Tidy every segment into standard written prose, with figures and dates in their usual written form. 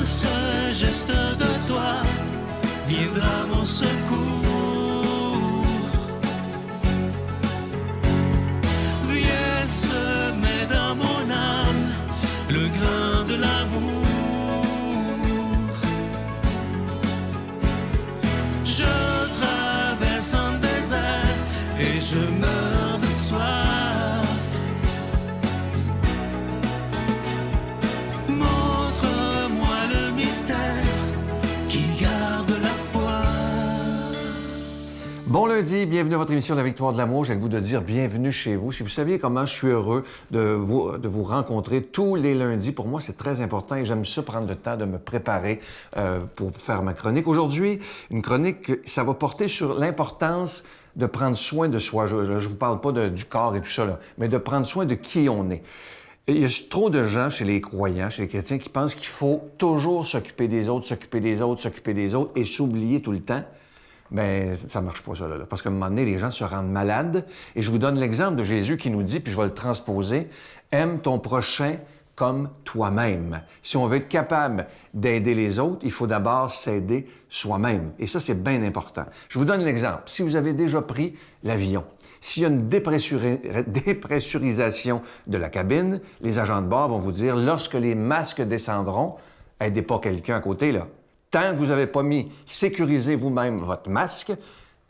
ce geste de toi viendra mon secours. Viens semer dans mon âme le grain de l'amour. Je traverse un désert et je meurs de soif. Montre-moi le mystère qui garde la foi. Bon lundi, bienvenue à votre émission La Victoire de l'amour. J'ai le goût de dire bienvenue chez vous. Si vous saviez comment je suis heureux de vous rencontrer tous les lundis, pour moi, c'est très important et j'aime ça prendre le temps de me préparer pour faire ma chronique. Aujourd'hui, une chronique, ça va porter sur l'importance de prendre soin de soi. Je ne vous parle pas du corps et tout ça, là, mais de prendre soin de qui on est. Il y a trop de gens chez les croyants, chez les chrétiens, qui pensent qu'il faut toujours s'occuper des autres, s'occuper des autres, s'occuper des autres et s'oublier tout le temps. Bien, ça marche pas, ça, là. Parce qu'à un moment donné, les gens se rendent malades. Et je vous donne l'exemple de Jésus qui nous dit, puis je vais le transposer, « Aime ton prochain comme toi-même ». Si on veut être capable d'aider les autres, il faut d'abord s'aider soi-même. Et ça, c'est bien important. Je vous donne l'exemple. Si vous avez déjà pris l'avion, s'il y a une dépressurisation de la cabine, les agents de bord vont vous dire, lorsque les masques descendront, aidez pas quelqu'un à côté, là. Tant que vous n'avez pas sécurisé vous-même votre masque,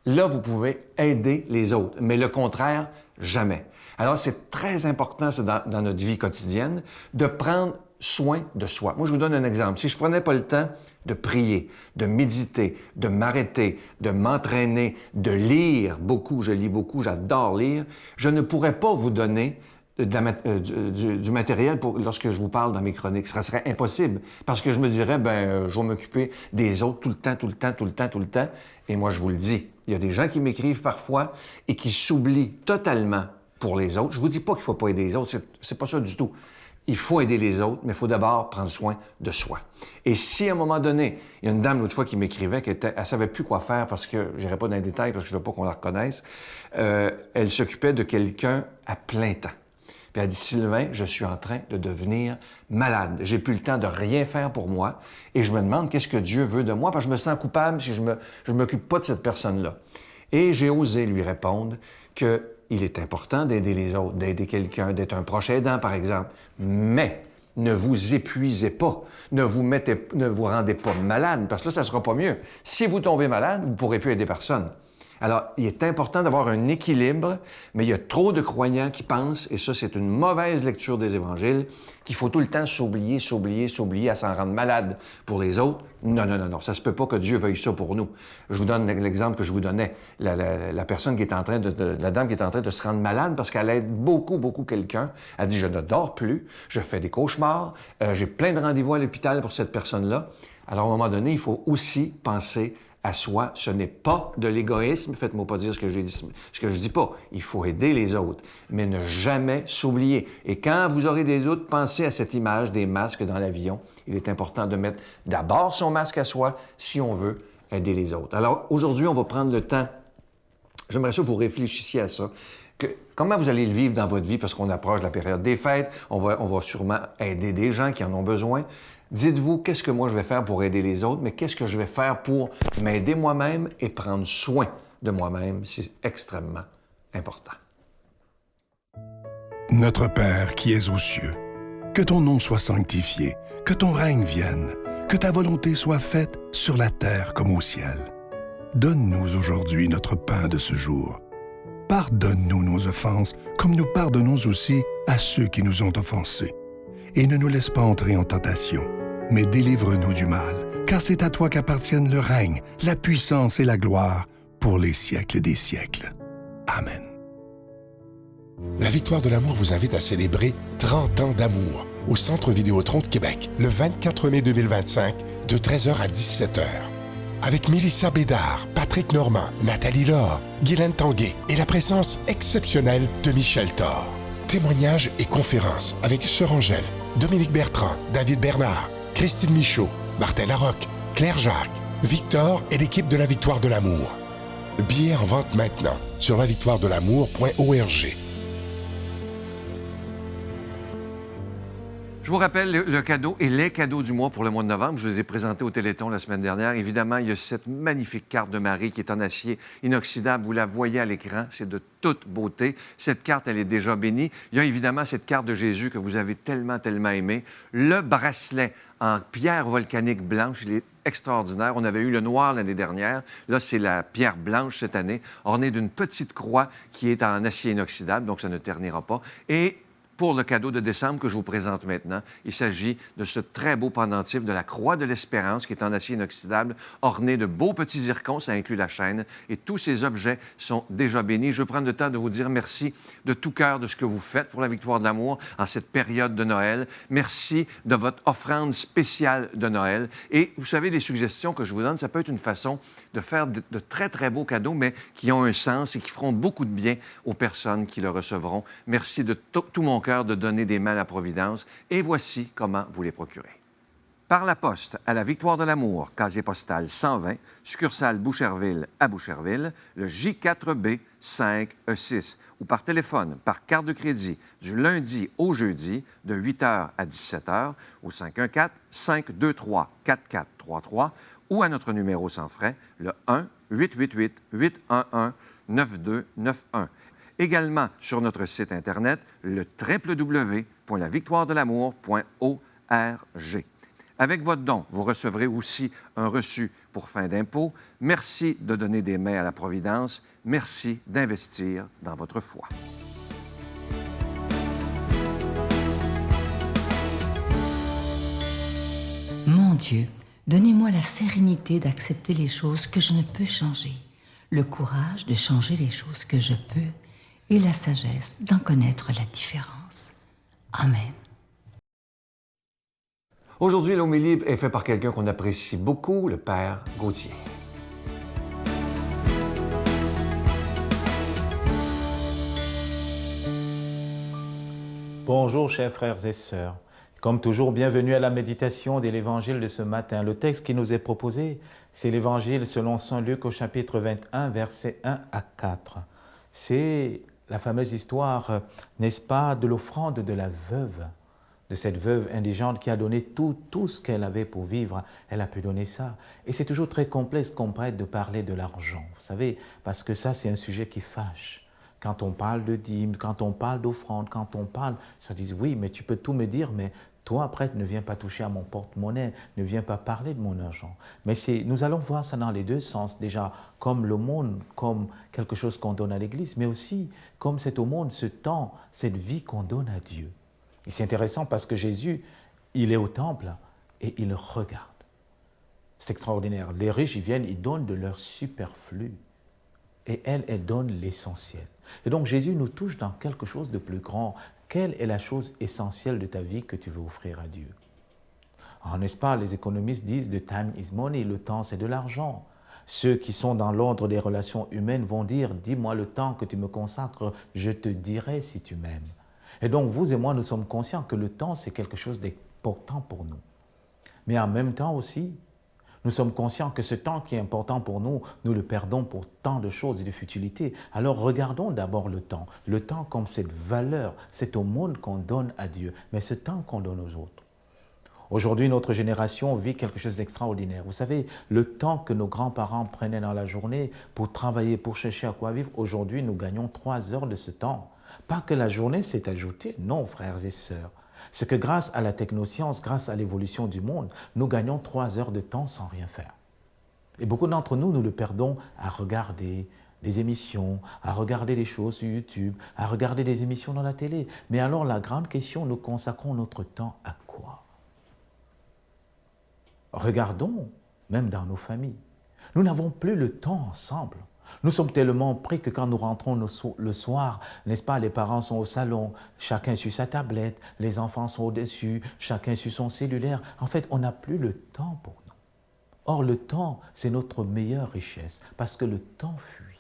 là, vous pouvez aider les autres. Mais le contraire, jamais. Alors, c'est très important, ça, dans notre vie quotidienne, de prendre soin de soi. Moi, je vous donne un exemple. Si je prenais pas le temps de prier, de méditer, de m'arrêter, de m'entraîner, de lire beaucoup, je lis beaucoup, j'adore lire, je ne pourrais pas vous donner du matériel lorsque je vous parle dans mes chroniques. Ça serait impossible parce que je me dirais, je vais m'occuper des autres tout le temps. Et moi, je vous le dis, il y a des gens qui m'écrivent parfois et qui s'oublient totalement pour les autres. Je vous dis pas qu'il faut pas aider les autres, c'est pas ça du tout. Il faut aider les autres, mais il faut d'abord prendre soin de soi. Et si à un moment donné, il y a une dame l'autre fois qui m'écrivait, elle savait plus quoi faire parce que, j'irai pas dans les détails parce que je veux pas qu'on la reconnaisse, elle s'occupait de quelqu'un à plein temps. Puis elle dit, Sylvain, je suis en train de devenir malade. J'ai plus le temps de rien faire pour moi et je me demande qu'est-ce que Dieu veut de moi parce que je me sens coupable si je m'occupe pas de cette personne-là. Et j'ai osé lui répondre qu'il est important d'aider les autres, d'aider quelqu'un, d'être un proche aidant, par exemple. Mais ne vous épuisez pas. Ne vous rendez pas malade parce que là, ça sera pas mieux. Si vous tombez malade, vous ne pourrez plus aider personne. Alors, il est important d'avoir un équilibre, mais il y a trop de croyants qui pensent, et ça, c'est une mauvaise lecture des évangiles, qu'il faut tout le temps s'oublier, à s'en rendre malade pour les autres. Non. Ça se peut pas que Dieu veuille ça pour nous. Je vous donne l'exemple que je vous donnais. La personne qui est en train la dame qui est en train de se rendre malade parce qu'elle aide beaucoup quelqu'un. Elle dit, je ne dors plus, je fais des cauchemars, j'ai plein de rendez-vous à l'hôpital pour cette personne-là. Alors, à un moment donné, il faut aussi penser à soi. Ce n'est pas de l'égoïsme. Faites-moi pas dire ce que je dis pas. Il faut aider les autres, mais ne jamais s'oublier. Et quand vous aurez des doutes, pensez à cette image des masques dans l'avion. Il est important de mettre d'abord son masque à soi si on veut aider les autres. Alors, aujourd'hui, on va prendre le temps. J'aimerais ça que vous réfléchissiez à ça. Comment vous allez le vivre dans votre vie parce qu'on approche de la période des fêtes. On va sûrement aider des gens qui en ont besoin. Dites-vous, qu'est-ce que moi je vais faire pour aider les autres, mais qu'est-ce que je vais faire pour m'aider moi-même et prendre soin de moi-même? C'est extrêmement important. Notre Père qui es aux cieux, que ton nom soit sanctifié, que ton règne vienne, que ta volonté soit faite sur la terre comme au ciel. Donne-nous aujourd'hui notre pain de ce jour. Pardonne-nous nos offenses, comme nous pardonnons aussi à ceux qui nous ont offensés. Et ne nous laisse pas entrer en tentation, mais délivre-nous du mal, car c'est à toi qu'appartiennent le règne, la puissance et la gloire pour les siècles des siècles. Amen. La Victoire de l'amour vous invite à célébrer 30 ans d'amour au Centre Vidéotron de Québec, le 24 mai 2025, de 13h à 17h. Avec Mélissa Bédard, Patrick Normand, Nathalie Laure, Guylaine Tanguay et la présence exceptionnelle de Michel Thor. Témoignages et conférences avec Sœur Angèle, Dominique Bertrand, David Bernard, Christine Michaud, Martin Larocque, Claire Jacques, Victor et l'équipe de la Victoire de l'amour. Billets en vente maintenant sur lavictoiredelamour.org. Je Je vous rappelle le cadeau et les cadeaux du mois pour le mois de novembre. Je les ai présentés au Téléthon la semaine dernière. Évidemment, il y a cette magnifique carte de Marie qui est en acier inoxydable. Vous la voyez à l'écran. C'est de toute beauté. Cette carte, elle est déjà bénie. Il y a évidemment cette carte de Jésus que vous avez tellement, tellement aimée. Le bracelet en pierre volcanique blanche, il est extraordinaire. On avait eu le noir l'année dernière. Là, c'est la pierre blanche cette année, ornée d'une petite croix qui est en acier inoxydable, donc ça ne ternira pas. Et pour le cadeau de décembre que je vous présente maintenant, il s'agit de ce très beau pendentif de la Croix de l'Espérance qui est en acier inoxydable, orné de beaux petits zircons, ça inclut la chaîne, et tous ces objets sont déjà bénis. Je prends le temps de vous dire merci de tout cœur de ce que vous faites pour la victoire de l'amour en cette période de Noël. Merci de votre offrande spéciale de Noël. Et vous savez, les suggestions que je vous donne, ça peut être une façon de faire de très, très beaux cadeaux, mais qui ont un sens et qui feront beaucoup de bien aux personnes qui le recevront. Merci de tout mon cœur de donner des mains à la Providence. Et voici comment vous les procurer. Par la poste à la Victoire de l'Amour, casier postal 120, succursale Boucherville à Boucherville, le J4B 5E6, ou par téléphone, par carte de crédit, du lundi au jeudi, de 8h à 17h, au 514-523-4433, ou à notre numéro sans frais, le 1-888-811-9291. Également sur notre site Internet, le www.lavictoiredelamour.org. Avec votre don, vous recevrez aussi un reçu pour fin d'impôt. Merci de donner des mains à la Providence. Merci d'investir dans votre foi. Mon Dieu, donnez-moi la sérénité d'accepter les choses que je ne peux changer, le courage de changer les choses que je peux et la sagesse d'en connaître la différence. Amen. Aujourd'hui, l'homélie est faite par quelqu'un qu'on apprécie beaucoup, le Père Gauthier. Bonjour, chers frères et sœurs. Comme toujours, bienvenue à la méditation de l'Évangile de ce matin. Le texte qui nous est proposé, c'est l'Évangile selon saint Luc au chapitre 21, versets 1 à 4. C'est la fameuse histoire, n'est-ce pas, de l'offrande de la veuve, de cette veuve indigente qui a donné tout ce qu'elle avait pour vivre. Elle a pu donner ça. Et c'est toujours très complexe qu'on prête de parler de l'argent, vous savez, parce que ça, c'est un sujet qui fâche. Quand on parle de dîmes, quand on parle d'offrande, quand on parle, ça dit oui, mais tu peux tout me dire, mais toi, prêtre, ne viens pas toucher à mon porte-monnaie, ne viens pas parler de mon argent. Mais nous allons voir ça dans les deux sens, déjà, comme l'aumône, comme quelque chose qu'on donne à l'Église, mais aussi comme cette aumône, ce temps, cette vie qu'on donne à Dieu. Et c'est intéressant parce que Jésus, il est au temple et il regarde. C'est extraordinaire. Les riches, ils viennent, ils donnent de leur superflu. Et elle donne l'essentiel. Et donc Jésus nous touche dans quelque chose de plus grand. Quelle est la chose essentielle de ta vie que tu veux offrir à Dieu? Alors, n'est-ce pas, les économistes disent « the time is money », le temps c'est de l'argent. Ceux qui sont dans l'ordre des relations humaines vont dire « dis-moi le temps que tu me consacres, je te dirai si tu m'aimes ». Et donc vous et moi, nous sommes conscients que le temps c'est quelque chose d'important pour nous. Mais en même temps aussi, nous sommes conscients que ce temps qui est important pour nous, nous le perdons pour tant de choses et de futilités. Alors regardons d'abord le temps comme cette valeur, cette aumône qu'on donne à Dieu, mais ce temps qu'on donne aux autres. Aujourd'hui, notre génération vit quelque chose d'extraordinaire. Vous savez, le temps que nos grands-parents prenaient dans la journée pour travailler, pour chercher à quoi vivre, aujourd'hui, nous gagnons 3 heures de ce temps. Pas que la journée s'est ajoutée, non, frères et sœurs. C'est que grâce à la technoscience, grâce à l'évolution du monde, nous gagnons 3 heures de temps sans rien faire. Et beaucoup d'entre nous, nous le perdons à regarder des émissions, à regarder des choses sur YouTube, à regarder des émissions dans la télé. Mais alors la grande question, nous consacrons notre temps à quoi? Regardons, même dans nos familles. Nous n'avons plus le temps ensemble. Nous sommes tellement pris que quand nous rentrons le soir, n'est-ce pas, les parents sont au salon, chacun sur sa tablette, les enfants sont au-dessus, chacun sur son cellulaire. En fait, on n'a plus le temps pour nous. Or, le temps, c'est notre meilleure richesse, parce que le temps fuit.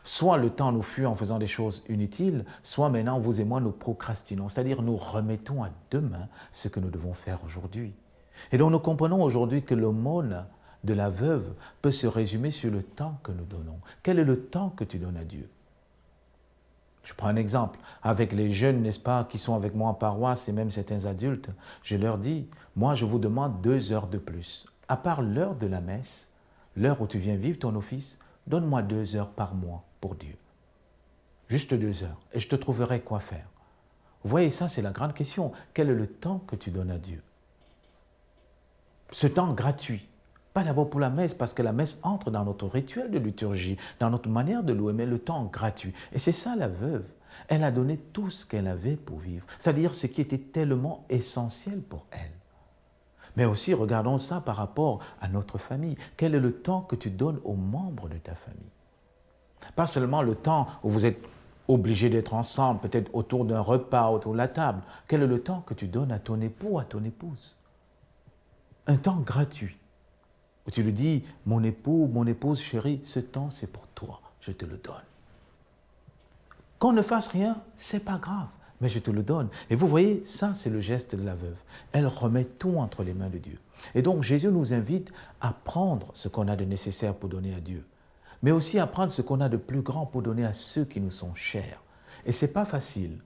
Soit le temps nous fuit en faisant des choses inutiles, soit maintenant, vous et moi, nous procrastinons, c'est-à-dire nous remettons à demain ce que nous devons faire aujourd'hui. Et donc, nous comprenons aujourd'hui que l'aumône de la veuve peut se résumer sur le temps que nous donnons. Quel est le temps que tu donnes à Dieu? Je prends un exemple. Avec les jeunes, n'est-ce pas, qui sont avec moi en paroisse et même certains adultes, je leur dis, moi je vous demande 2 heures de plus. À part l'heure de la messe, l'heure où tu viens vivre ton office, donne-moi 2 heures par mois pour Dieu. Juste 2 heures, et je te trouverai quoi faire. Vous voyez, ça c'est la grande question. Quel est le temps que tu donnes à Dieu? Ce temps gratuit. Pas d'abord pour la messe, parce que la messe entre dans notre rituel de liturgie, dans notre manière de louer, mais le temps gratuit. Et c'est ça la veuve. Elle a donné tout ce qu'elle avait pour vivre, c'est-à-dire ce qui était tellement essentiel pour elle. Mais aussi, regardons ça par rapport à notre famille. Quel est le temps que tu donnes aux membres de ta famille? Pas seulement le temps où vous êtes obligés d'être ensemble, peut-être autour d'un repas, autour de la table. Quel est le temps que tu donnes à ton époux, à ton épouse? Un temps gratuit. Où tu lui dis, mon époux, mon épouse chérie, ce temps c'est pour toi, je te le donne. Qu'on ne fasse rien, c'est pas grave, mais je te le donne. Et vous voyez, ça c'est le geste de la veuve. Elle remet tout entre les mains de Dieu. Et donc Jésus nous invite à prendre ce qu'on a de nécessaire pour donner à Dieu, mais aussi à prendre ce qu'on a de plus grand pour donner à ceux qui nous sont chers. Et c'est pas facile.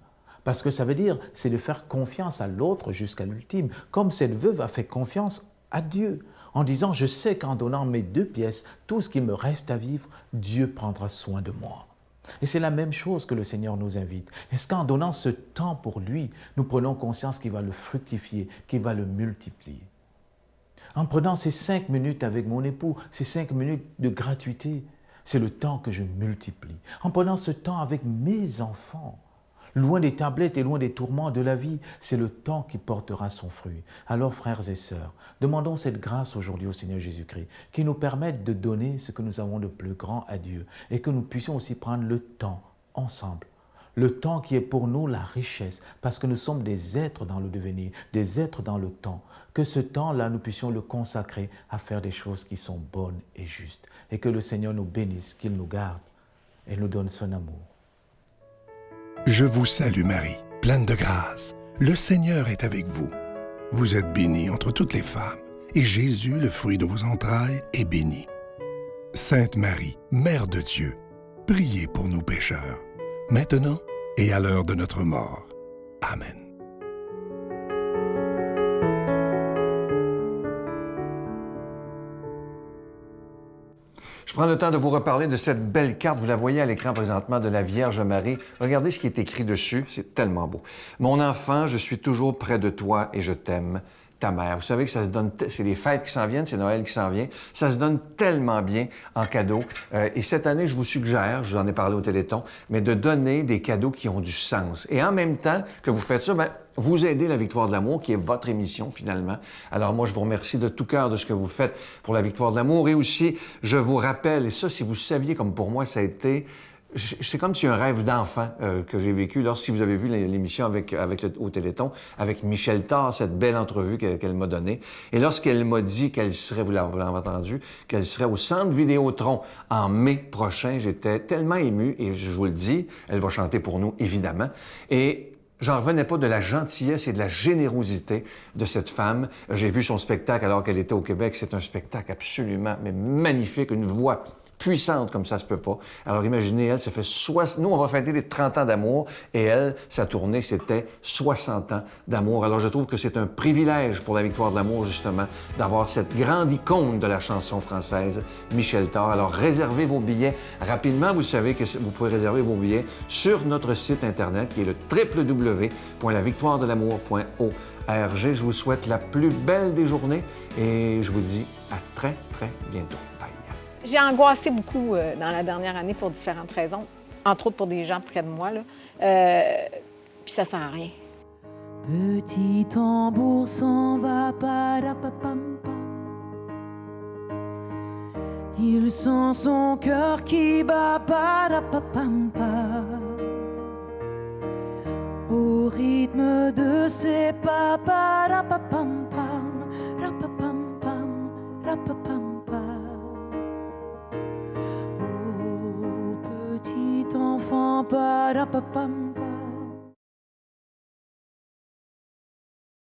Parce que ça veut dire, c'est de faire confiance à l'autre jusqu'à l'ultime, comme cette veuve a fait confiance à Dieu, en disant, je sais qu'en donnant mes 2 pièces, tout ce qui me reste à vivre, Dieu prendra soin de moi. Et c'est la même chose que le Seigneur nous invite. Est-ce qu'en donnant ce temps pour lui, nous prenons conscience qu'il va le fructifier, qu'il va le multiplier? En prenant ces 5 minutes avec mon époux, ces 5 minutes de gratuité, c'est le temps que je multiplie. En prenant ce temps avec mes enfants, loin des tablettes et loin des tourments de la vie, c'est le temps qui portera son fruit. Alors, frères et sœurs, demandons cette grâce aujourd'hui au Seigneur Jésus-Christ, qui nous permette de donner ce que nous avons de plus grand à Dieu et que nous puissions aussi prendre le temps ensemble. Le temps qui est pour nous la richesse, parce que nous sommes des êtres dans le devenir, des êtres dans le temps. Que ce temps-là, nous puissions le consacrer à faire des choses qui sont bonnes et justes. Et que le Seigneur nous bénisse, qu'il nous garde et nous donne son amour. Je vous salue Marie, pleine de grâce. Le Seigneur est avec vous. Vous êtes bénie entre toutes les femmes, et Jésus, le fruit de vos entrailles, est béni. Sainte Marie, Mère de Dieu, priez pour nous pécheurs, maintenant et à l'heure de notre mort. Amen. Je prends le temps de vous reparler de cette belle carte. Vous la voyez à l'écran présentement de la Vierge Marie. Regardez ce qui est écrit dessus. C'est tellement beau. « Mon enfant, je suis toujours près de toi et je t'aime. Ta mère. » Vous savez que ça se donne... C'est les fêtes qui s'en viennent, c'est Noël qui s'en vient. Ça se donne tellement bien en cadeau. Et cette année, je vous suggère, je vous en ai parlé au Téléthon, mais de donner des cadeaux qui ont du sens. Et en même temps que vous faites ça, bien, vous aidez la Victoire de l'amour, qui est votre émission, finalement. Alors moi, je vous remercie de tout cœur de ce que vous faites pour la Victoire de l'amour. Et aussi, je vous rappelle, et ça, si vous saviez, comme pour moi, ça a été... C'est comme si un rêve d'enfant que j'ai vécu lorsque vous avez vu l'émission au Téléthon avec Michel Thor, cette belle entrevue qu'elle m'a donnée. Et lorsqu'elle m'a dit qu'elle serait, vous l'avez entendu, qu'elle serait au Centre Vidéotron en mai prochain, j'étais tellement ému et je vous le dis, elle va chanter pour nous, évidemment. Et j'en revenais pas de la gentillesse et de la générosité de cette femme. J'ai vu son spectacle alors qu'elle était au Québec. C'est un spectacle absolument magnifique, une voix puissante comme ça se peut pas. Alors imaginez, elle, ça fait nous, on va fêter les 30 ans d'amour et elle, sa tournée, c'était 60 ans d'amour. Alors je trouve que c'est un privilège pour la Victoire de l'amour, justement, d'avoir cette grande icône de la chanson française, Michel Thor. Alors réservez vos billets rapidement. Vous savez que vous pouvez réserver vos billets sur notre site Internet qui est le www.lavictoiredelamour.org. Je vous souhaite la plus belle des journées et je vous dis à très, très bientôt. Bye. J'ai angoissé beaucoup dans la dernière année pour différentes raisons, entre autres pour des gens près de moi, là. Puis ça sert à rien. Petit tambour s'en va, parapapam pam. Il sent son cœur qui bat, parapapam pam. Au rythme de ses pas, parapapam pam, rapapam pam, rapapam. Enfant, parapapam, pam.